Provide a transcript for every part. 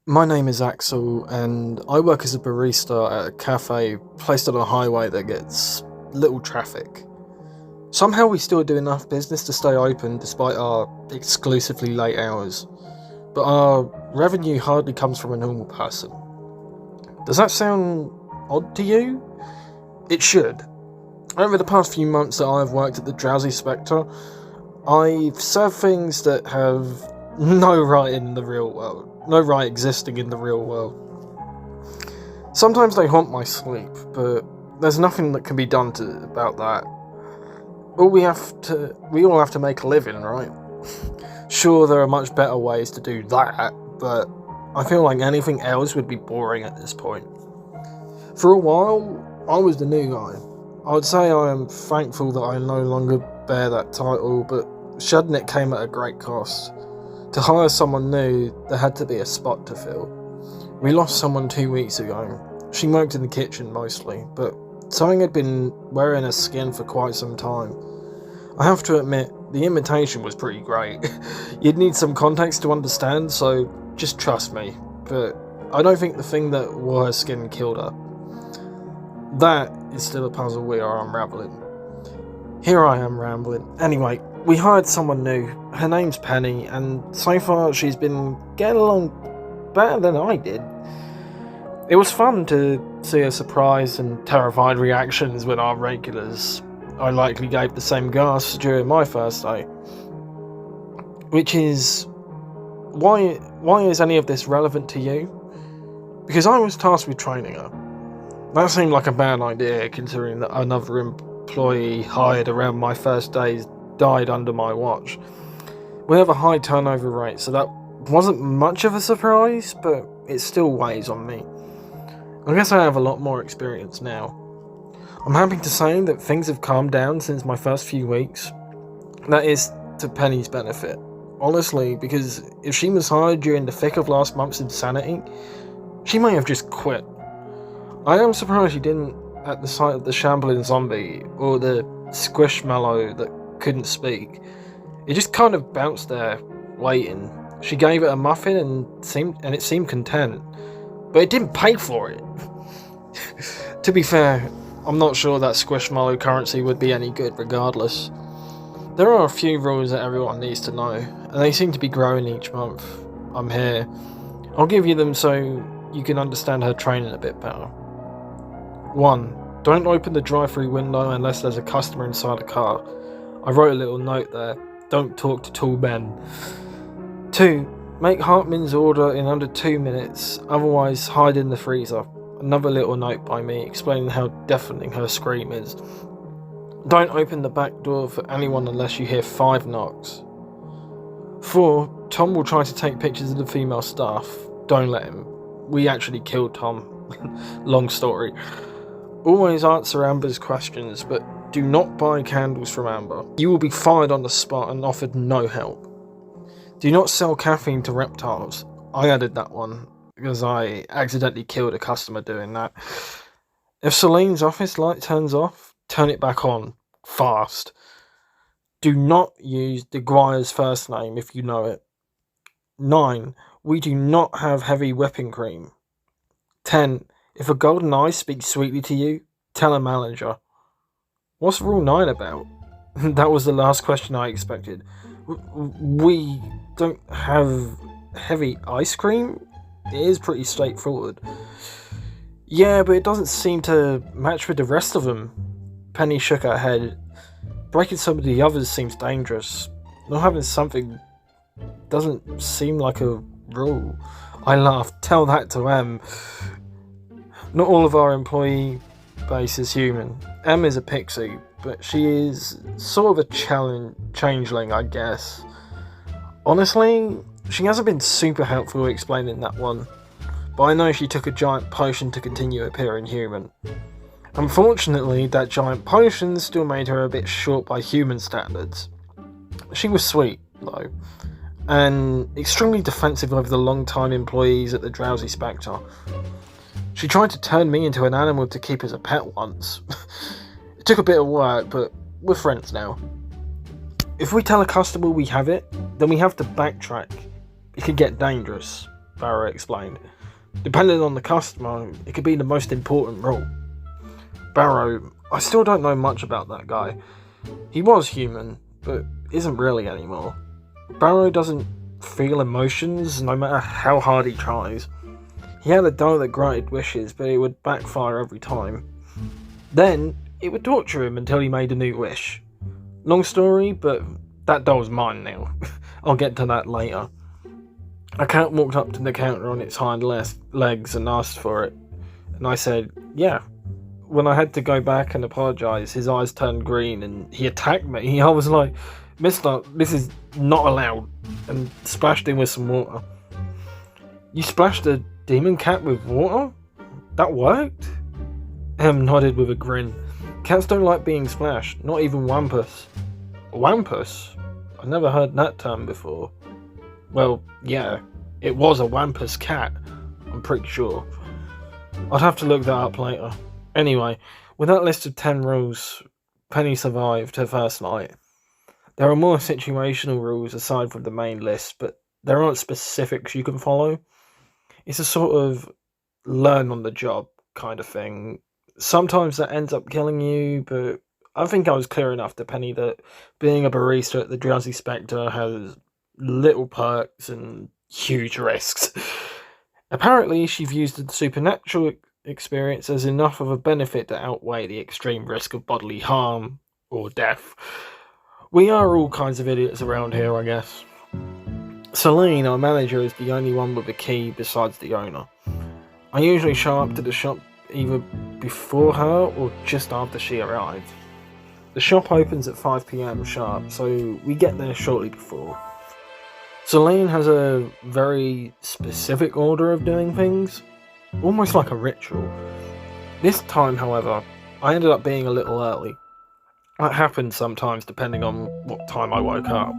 My name is Axel, and I work as a barista at a cafe placed on a highway that gets little traffic. Somehow we still do enough business to stay open despite our exclusively late hours, but our revenue hardly comes from a normal person. Does that sound odd to you? It should. Over the past few months that I've worked at the Drowsy Spectre, I've served things that have no right in the real world. No right existing in the real world. Sometimes they haunt my sleep, but there's nothing that can be done about that. We all have to make a living, right? Sure, there are much better ways to do that, but I feel like anything else would be boring at this point. For a while, I was the new guy. I would say I am thankful that I no longer bear that title, but shedding it came at a great cost. To hire someone new, there had to be a spot to fill. We lost someone 2 weeks ago. She worked in the kitchen mostly, but something had been wearing her skin for quite some time. I have to admit, the invitation was pretty great. You'd need some context to understand, so just trust me. But I don't think the thing that wore her skin killed her. That is still a puzzle we are unravelling. Here I am rambling. Anyway, we hired someone new. Her name's Penny, and so far she's been getting along better than I did. It was fun to see her surprised and terrified reactions when our regulars I likely gave the same gasp during my first day. Which is... Why is any of this relevant to you? Because I was tasked with training her. That seemed like a bad idea, considering that another employee hired around my first days died under my watch. We have a high turnover rate, so that wasn't much of a surprise, but it still weighs on me. I guess I have a lot more experience now. I'm happy to say that things have calmed down since my first few weeks. That is to Penny's benefit. Honestly, because if she was hired during the thick of last month's insanity, she may have just quit. I am surprised she didn't at the sight of the shambling zombie or the squishmallow that couldn't speak. It just kind of bounced there, waiting. She gave it a muffin and it seemed content, but it didn't pay for it. To be fair, I'm not sure that squishmallow currency would be any good regardless. There are a few rules that everyone needs to know, and they seem to be growing each month. I'm here. I'll give you them so you can understand her training a bit better. 1. Don't open the drive-through window unless there's a customer inside the car. I wrote a little note there. Don't talk to tall men. 2. Make Hartman's order in under 2 minutes, otherwise hide in the freezer. Another little note by me explaining how deafening her scream is. Don't open the back door for anyone unless you hear 5 knocks. 4. Tom will try to take pictures of the female staff. Don't let him. We actually killed Tom. Long story. Always answer Amber's questions, but do not buy candles from Amber. You will be fired on the spot and offered no help. Do not sell caffeine to reptiles. I added that one, because I accidentally killed a customer doing that. If Celine's office light turns off, turn it back on. Fast. Do not use DeGuire's first name if you know it. 9. We do not have heavy whipping cream. 10. If a golden eye speaks sweetly to you, tell a manager. What's Rule 9 about? That was the last question I expected. We don't have heavy ice cream? It is pretty straightforward. Yeah, but it doesn't seem to match with the rest of them. Penny shook her head. Breaking some of the others seems dangerous. Not having something doesn't seem like a rule. I laughed. Tell that to Em. Not all of our employee base is human. Em is a pixie, but she is sort of a changeling, I guess. Honestly, she hasn't been super helpful explaining that one, but I know she took a giant potion to continue appearing human. Unfortunately, that giant potion still made her a bit short by human standards. She was sweet, though, and extremely defensive over the long-time employees at the Drowsy Spectre. She tried to turn me into an animal to keep as a pet once. It took a bit of work, but we're friends now. If we tell a customer we have it, then we have to backtrack. It could get dangerous. Barrow explained. Depending on the customer, it could be the most important role. Barrow, I still don't know much about that guy. He was human, but isn't really anymore. Barrow doesn't feel emotions no matter how hard he tries. He had a doll that granted wishes, but it would backfire every time. Then, it would torture him until he made a new wish. Long story, but that doll's mine now. I'll get to that later. A cat walked up to the counter on its hind legs and asked for it. And I said, yeah. When I had to go back and apologise, his eyes turned green and he attacked me. I was like, Mister, this is not allowed. And splashed him with some water. You splashed a demon cat with water? That worked? Em nodded with a grin. Cats don't like being splashed, not even wampus. Wampus? I've never heard that term before. Well, yeah, it was a wampus cat, I'm pretty sure. I'd have to look that up later. Anyway, with that list of 10 rules, Penny survived her first night. There are more situational rules aside from the main list, but there aren't specifics you can follow. It's a sort of learn on the job kind of thing. Sometimes that ends up killing you, but I think I was clear enough to Penny that being a barista at the Drowsy Spectre has little perks and huge risks. Apparently, she views the supernatural experience as enough of a benefit to outweigh the extreme risk of bodily harm or death. We are all kinds of idiots around here, I guess. Celine, our manager, is the only one with a key besides the owner. I usually show up to the shop either before her or just after she arrives. The shop opens at 5 PM sharp, so we get there shortly before. Celine has a very specific order of doing things, almost like a ritual. This time, however, I ended up being a little early. That happens sometimes depending on what time I woke up.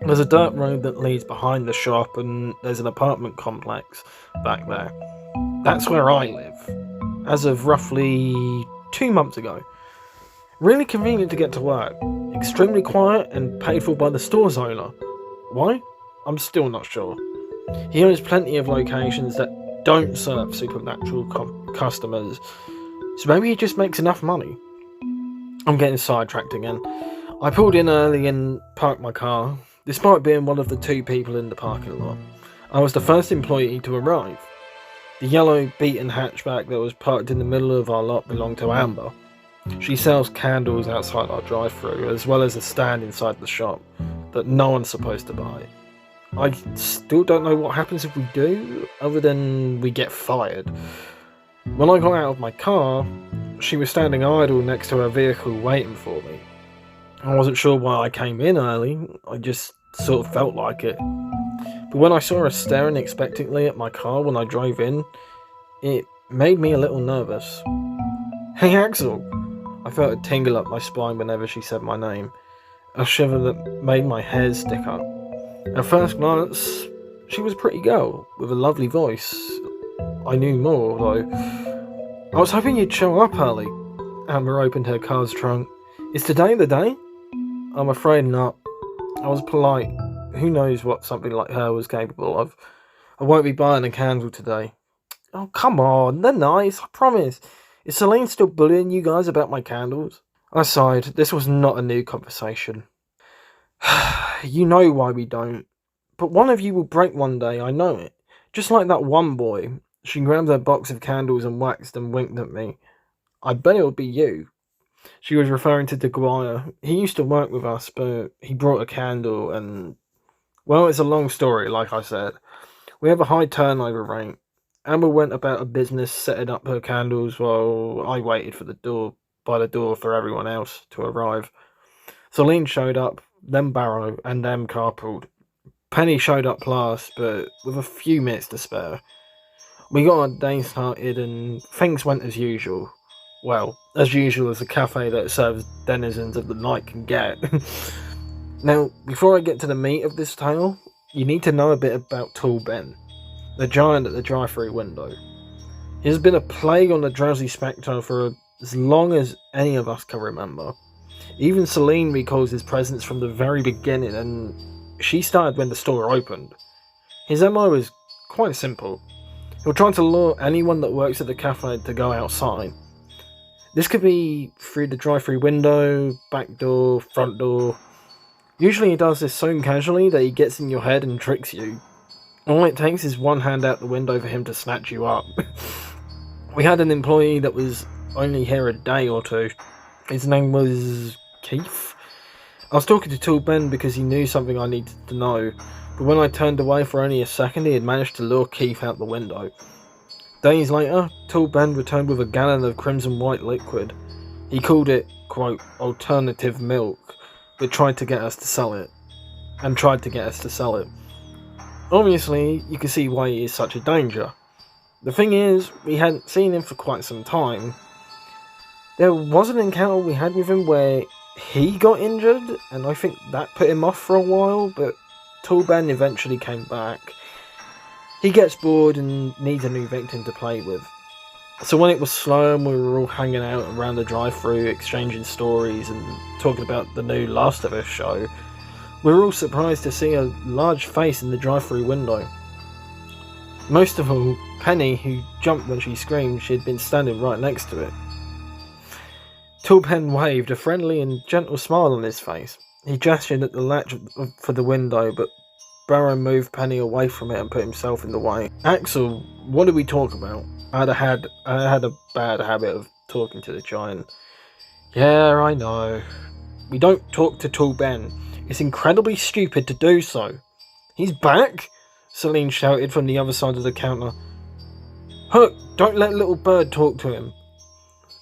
There's a dirt road that leads behind the shop and there's an apartment complex back there. That's where I live, as of roughly 2 months ago. Really convenient to get to work, extremely quiet and paid for by the store's owner. Why? I'm still not sure. He owns plenty of locations that don't serve supernatural customers, so maybe he just makes enough money. I'm getting sidetracked again. I pulled in early and parked my car, despite being one of the 2 people in the parking lot. I was the first employee to arrive. The yellow beaten hatchback that was parked in the middle of our lot belonged to Amber. She sells candles outside our drive-thru, as well as a stand inside the shop that no one's supposed to buy. I still don't know what happens if we do, other than we get fired. When I got out of my car, she was standing idle next to her vehicle waiting for me. I wasn't sure why I came in early, I just sort of felt like it. But when I saw her staring expectantly at my car when I drove in, it made me a little nervous. Hey Axel! I felt a tingle up my spine whenever she said my name, a shiver that made my hairs stick up. At first glance, she was a pretty girl, with a lovely voice. I knew more, though. I was hoping you'd show up early. Amber opened her car's trunk. Is today the day? I'm afraid not. I was polite. Who knows what something like her was capable of. I won't be buying a candle today. Oh, come on, they're nice, I promise. Is Celine still bullying you guys about my candles? I sighed. This was not a new conversation. You know why we don't. But one of you will break one day, I know it. Just like that one boy. She grabbed her box of candles and waxed and winked at me. I bet it'll be you. She was referring to DeGuire. He used to work with us, but he brought a candle and... Well, it's a long story, like I said. We have a high turnover rate. Amber went about her business setting up her candles while I waited by the door for everyone else to arrive. Celine showed up, then Barrow, and then carpooled. Penny showed up last, but with a few minutes to spare. We got our day started and things went as usual. Well, as usual as a cafe that serves denizens of the night can get. Now, before I get to the meat of this tale, you need to know a bit about Tall Ben, the giant at the drive-thru window. He has been a plague on the Drowsy Spectre for as long as any of us can remember. Even Celine recalls his presence from the very beginning, and she started when the store opened. His MO is quite simple. He'll try to lure anyone that works at the cafe to go outside. This could be through the drive-through window, back door, front door. Usually he does this so casually that he gets in your head and tricks you. All it takes is one hand out the window for him to snatch you up. We had an employee that was only here a day or two. His name was Keith. I was talking to Tool Ben because he knew something I needed to know, but when I turned away for only a second, he had managed to lure Keith out the window. Days later, Tool Ben returned with a gallon of crimson white liquid. He called it, quote, alternative milk, but tried to get us to sell it. Obviously, you can see why he is such a danger. The thing is, we hadn't seen him for quite some time. There was an encounter we had with him where he got injured, and I think that put him off for a while, but Tool Ben eventually came back. He gets bored and needs a new victim to play with. So when it was slow and we were all hanging out around the drive-thru, exchanging stories and talking about the new Last of Us show, we were all surprised to see a large face in the drive-thru window. Most of all, Penny, who jumped when she screamed. She had been standing right next to it. Tool Ben waved, a friendly and gentle smile on his face. He gestured at the latch for the window, but Barrow moved Penny away from it and put himself in the way. Axel, what did we talk about? I had a bad habit of talking to the giant. Yeah, I know. We don't talk to Tool Ben. It's incredibly stupid to do so. He's back? Celine shouted from the other side of the counter. Hook, don't let little bird talk to him.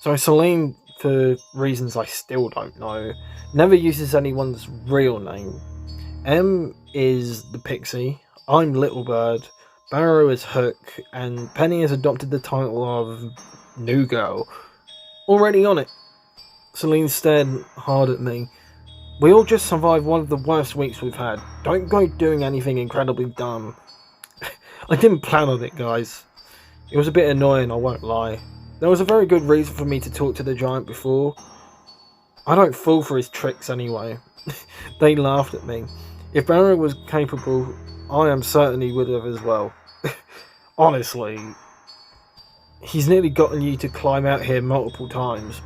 So Celine, for reasons I still don't know, never uses anyone's real name. M is the pixie, I'm Little Bird, Barrow is Hook, and Penny has adopted the title of New Girl. Already on it. Celine stared hard at me. We all just survived one of the worst weeks we've had. Don't go doing anything incredibly dumb. I didn't plan on it, guys. It was a bit annoying, I won't lie. There was a very good reason for me to talk to the giant before. I don't fall for his tricks anyway. They laughed at me. If Barrow was capable, I am certain he would have as well. Honestly, he's nearly gotten you to climb out here multiple times.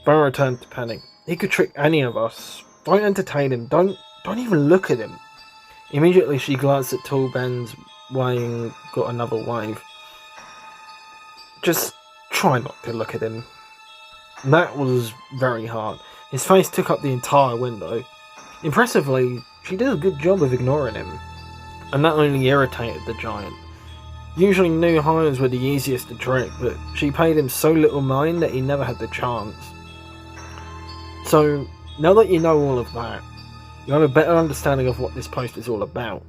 Barrow turned to Penny. He could trick any of us. Don't entertain him. Don't even look at him. Immediately she glanced at Tool Ben's way and got another wave. Just try not to look at him. That was very hard. His face took up the entire window. Impressively, she did a good job of ignoring him, and that only irritated the giant. Usually new hires were the easiest to trick, but she paid him so little mind that he never had the chance. So, now that you know all of that, you have a better understanding of what this post is all about.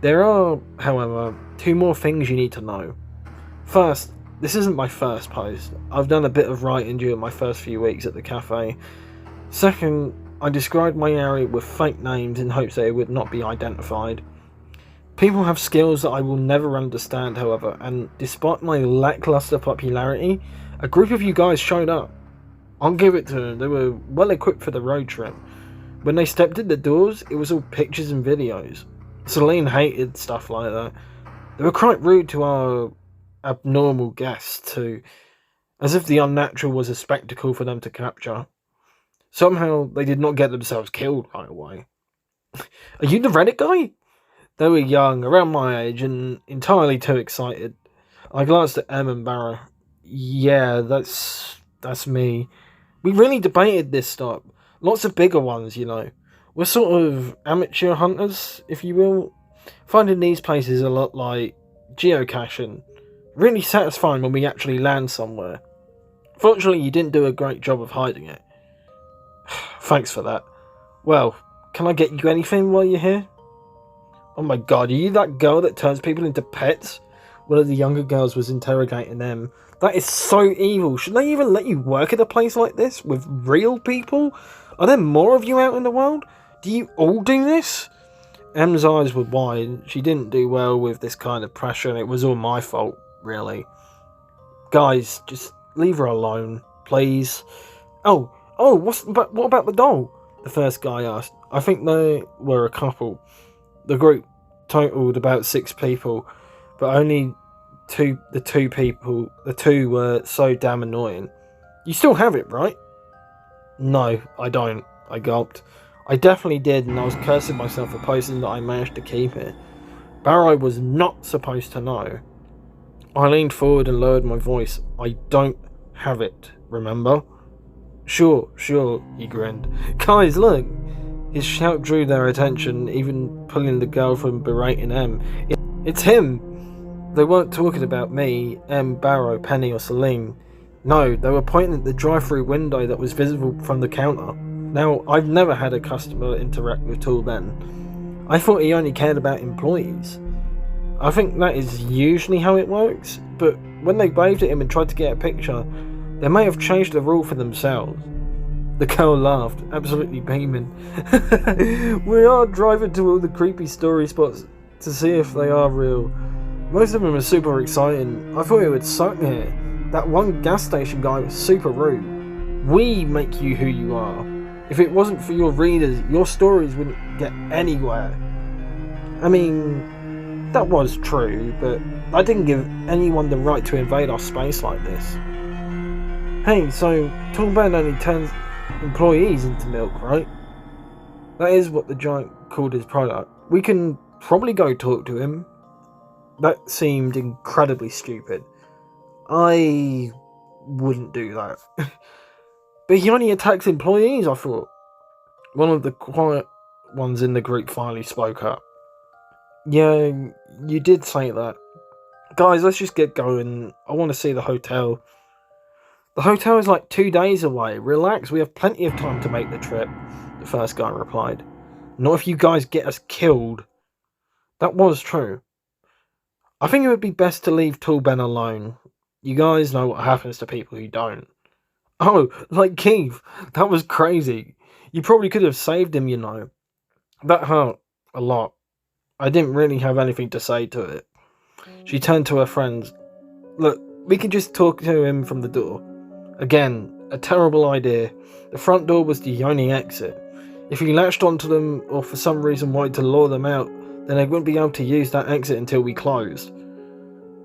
There are, however, two more things you need to know. First, this isn't my first post. I've done a bit of writing during my first few weeks at the cafe. Second, I described my area with fake names in hopes that it would not be identified. People have skills that I will never understand, however, and despite my lackluster popularity, a group of you guys showed up. I'll give it to them, they were well equipped for the road trip. When they stepped in the doors, it was all pictures and videos. Celine hated stuff like that. They were quite rude to our abnormal guests too, as if the unnatural was a spectacle for them to capture. Somehow, they did not get themselves killed right away. Are you the Reddit guy? They were young, around my age, and entirely too excited. I glanced at Em and Barra. Yeah, that's me. We really debated this stop. Lots of bigger ones, you know. We're sort of amateur hunters, if you will. Finding these places a lot like geocaching. Really satisfying when we actually land somewhere. Fortunately, you didn't do a great job of hiding it. Thanks for that. Well, can I get you anything while you're here? Oh my god, are you that girl that turns people into pets? One of the younger girls was interrogating them. That is so evil. Should they even let you work at a place like this with real people? Are there more of you out in the world? Do you all do this? Em's eyes were wide. She didn't do well with this kind of pressure, and it was all my fault, really. Guys, just leave her alone, please. Oh, what about the doll? The first guy asked. I think they were a couple. The group totaled about 6 people, but only the two were so damn annoying. You still have it, right? No, I don't, I gulped. I definitely did, and I was cursing myself for posting that I managed to keep it. Barrow was not supposed to know. I leaned forward and lowered my voice. I don't have it, remember? Sure, he grinned. Guys, look! His shout drew their attention, even pulling the girl from berating Em. It's him! They weren't talking about me, Em, Barrow, Penny or Celine. No, they were pointing at the drive-through window that was visible from the counter. Now, I've never had a customer interact with Tool Ben. I thought he only cared about employees. I think that is usually how it works, but when they waved at him and tried to get a picture, they may have changed the rule for themselves. The girl laughed, absolutely beaming. We are driving to all the creepy story spots to see if they are real. Most of them are super exciting. I thought it would suck here. That one gas station guy was super rude. We make you who you are. If it wasn't for your readers, your stories wouldn't get anywhere. I mean, that was true, but I didn't give anyone the right to invade our space like this. Hey, so Tool Ben only turns employees into milk, right? That is what the giant called his product. We can probably go talk to him. That seemed incredibly stupid. I wouldn't do that. But he only attacks employees, I thought. One of the quiet ones in the group finally spoke up. Yeah, you did say that. Guys, let's just get going. I want to see the hotel. The hotel is like 2 days away. Relax, we have plenty of time to make the trip, the first guy replied. Not if you guys get us killed. That was true. I think it would be best to leave Tool Ben alone. You guys know what happens to people who don't. Oh, like Keith. That was crazy. You probably could have saved him, you know. That hurt a lot. I didn't really have anything to say to it. She turned to her friends. Look, we can just talk to him from the door. Again, a terrible idea. The front door was the only exit. If he latched onto them or for some reason wanted to lure them out, then they wouldn't be able to use that exit until we closed.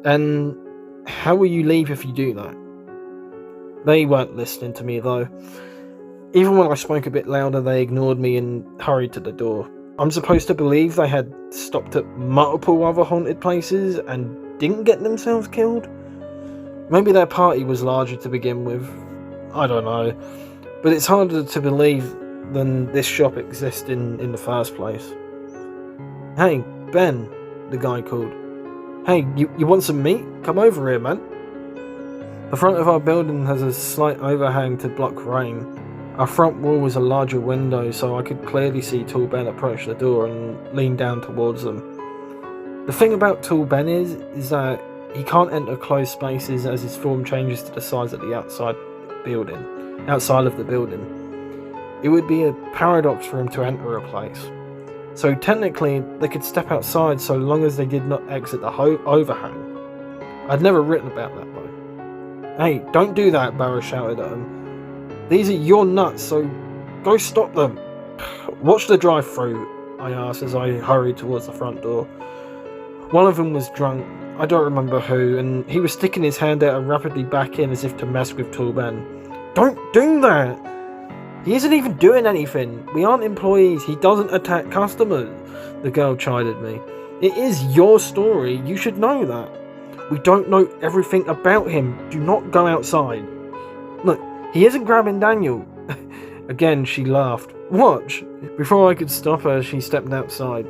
And how will you leave if you do that? They weren't listening to me though. Even when I spoke a bit louder, they ignored me and hurried to the door. I'm supposed to believe they had stopped at multiple other haunted places and didn't get themselves killed? Maybe their party was larger to begin with. I don't know. But it's harder to believe than this shop existing in the first place. Hey, Ben, the guy called. Hey, you want some meat? Come over here, man. The front of our building has a slight overhang to block rain. Our front wall was a larger window, so I could clearly see Tool Ben approach the door and lean down towards them. The thing about Tool Ben is that he can't enter closed spaces as his form changes to the size of the outside of the building. It would be a paradox for him to enter a place. So technically, they could step outside so long as they did not exit the overhang. I'd never written about that though. Hey, don't do that, Barrow shouted at him. These are your nuts, so go stop them. Watch the drive-through, I asked as I hurried towards the front door. One of them was drunk, I don't remember who, and he was sticking his hand out and rapidly back in as if to mess with Tool Ben. Don't do that! He isn't even doing anything. We aren't employees. He doesn't attack customers. The girl chided me. It is your story. You should know that. We don't know everything about him. Do not go outside. Look, he isn't grabbing Daniel. Again, she laughed. Watch. Before I could stop her, she stepped outside.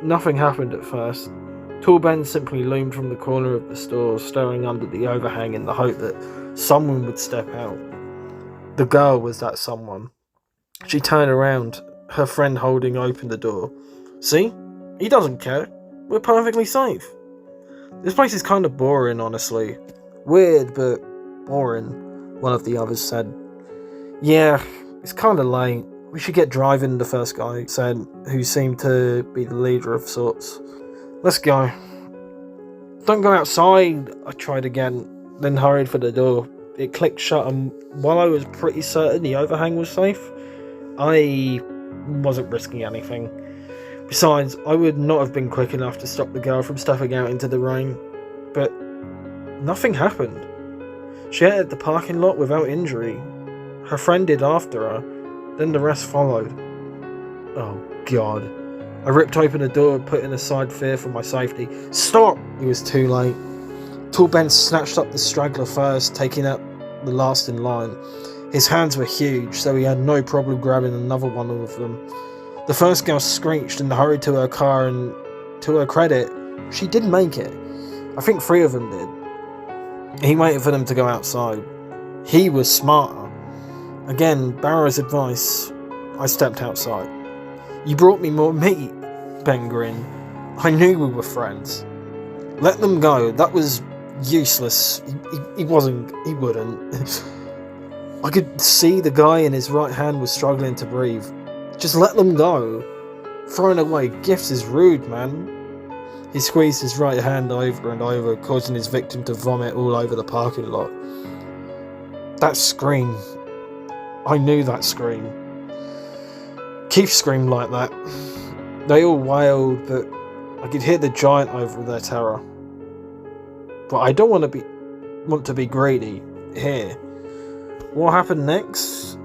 Nothing happened at first. Tool Ben simply loomed from the corner of the store, staring under the overhang in the hope that someone would step out. The girl was that someone. She turned around, her friend holding open the door. See? He doesn't care. We're perfectly safe. This place is kind of boring, honestly. Weird, but boring, one of the others said. Yeah, it's kind of late. We should get driving, the first guy said, who seemed to be the leader of sorts. Let's go. Don't go outside, I tried again, then hurried for the door. It clicked shut, and while I was pretty certain the overhang was safe, I wasn't risking anything. Besides, I would not have been quick enough to stop the girl from stepping out into the rain. But nothing happened. She entered the parking lot without injury. Her friend did after her, then the rest followed. Oh God. I ripped open the door, putting aside fear for my safety. Stop! It was too late. Tall Ben snatched up the straggler first, taking out the last in line. His hands were huge, so he had no problem grabbing another one of them. The first girl screeched and hurried to her car, and to her credit, she did make it. I think 3 of them did. He waited for them to go outside. He was smarter. Again, Barrow's advice, I stepped outside. You brought me more meat, Ben grinned. I knew we were friends. Let them go, that was useless. He wouldn't. I could see the guy in his right hand was struggling to breathe. Just let them go. Throwing away gifts is rude, man. He squeezed his right hand over and over, causing his victim to vomit all over the parking lot. That scream. I knew that scream. Keith screamed like that. They all wailed, but I could hear the giant over their terror. But I don't want to be greedy here. What happened next?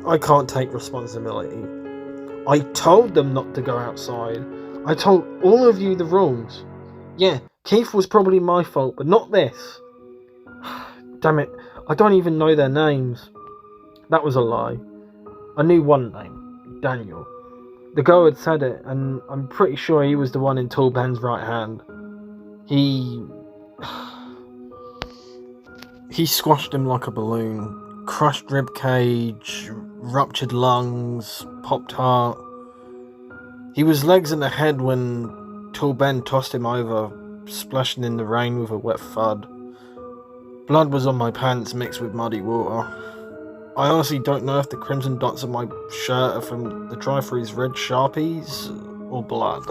I can't take responsibility. I told them not to go outside. I told all of you the rules. Yeah, Keith was probably my fault, but not this. Damn it, I don't even know their names. That was a lie. I knew one name, Daniel. The girl had said it, and I'm pretty sure he was the one in Tall Ben's right hand. He squashed him like a balloon. Crushed rib cage, ruptured lungs, popped heart. He was legs in the head when Tall Ben tossed him over, splashing in the rain with a wet thud. Blood was on my pants mixed with muddy water. I honestly don't know if the crimson dots on my shirt are from the drive-thru's red Sharpies or blood.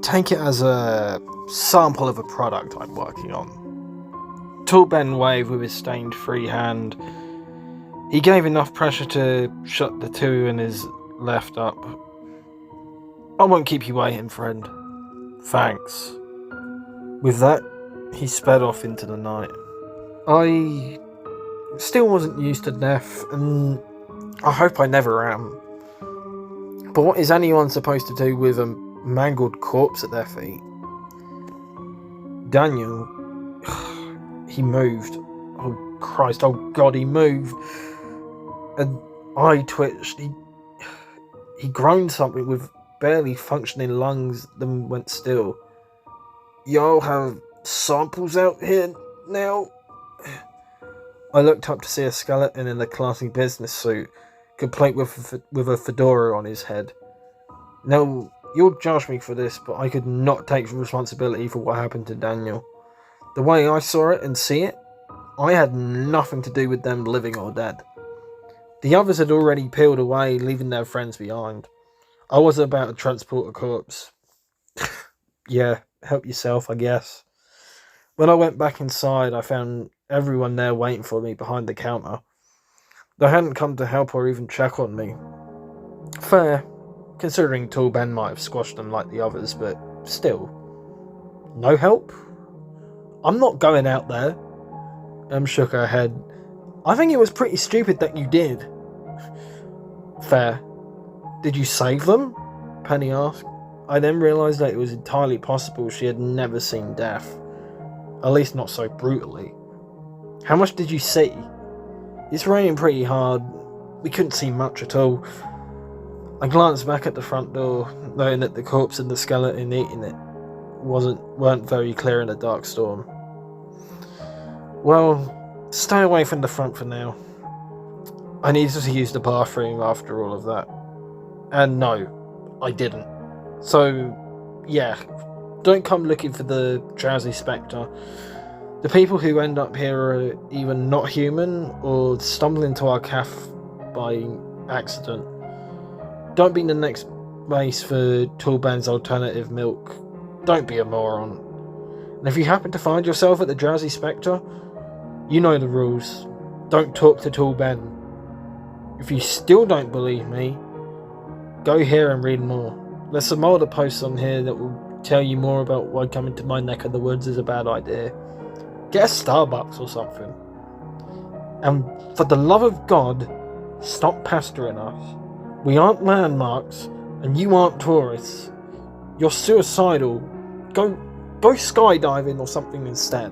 Take it as a sample of a product I'm working on. Tall Ben waved with his stained free hand. He gave enough pressure to shut the two in his left up. I won't keep you waiting, friend. Thanks. With that, he sped off into the night. I still wasn't used to death, and I hope I never am. But what is anyone supposed to do with a mangled corpse at their feet? Daniel, he moved. Oh Christ, oh God, he moved. And I twitched. He groaned something with barely functioning lungs, then went still. Y'all have samples out here now? I looked up to see a skeleton in a classy business suit, complete with a fedora on his head. Now, you'll judge me for this, but I could not take responsibility for what happened to Daniel. The way I saw it and see it, I had nothing to do with them living or dead. The others had already peeled away, leaving their friends behind. I wasn't about to transport a corpse. Yeah, help yourself, I guess. When I went back inside, I found everyone there waiting for me behind the counter. They hadn't come to help or even check on me. Fair, considering Tall Ben might have squashed them like the others, but still. No help? I'm not going out there. Em shook her head. I think it was pretty stupid that you did. Fair. Did you save them? Penny asked. I then realised that it was entirely possible she had never seen death. At least not so brutally. How much did you see? It's raining pretty hard. We couldn't see much at all. I glanced back at the front door, knowing that the corpse and the skeleton eating it weren't very clear in a dark storm. Well, stay away from the front for now. I needed to use the bathroom after all of that. And no, I didn't. So, yeah, don't come looking for the drowsy spectre. The people who end up here are either not human or stumble into our cafe by accident. Don't be the next base for Tall Ben's alternative milk. Don't be a moron. And if you happen to find yourself at the drowsy spectre, you know the rules. Don't talk to Tall Ben. If you still don't believe me, go here and read more. There's some older posts on here that will tell you more about why coming to my neck of the woods is a bad idea. Get a Starbucks or something. And for the love of God, stop pestering us. We aren't landmarks, and you aren't tourists. You're suicidal. Go skydiving or something instead.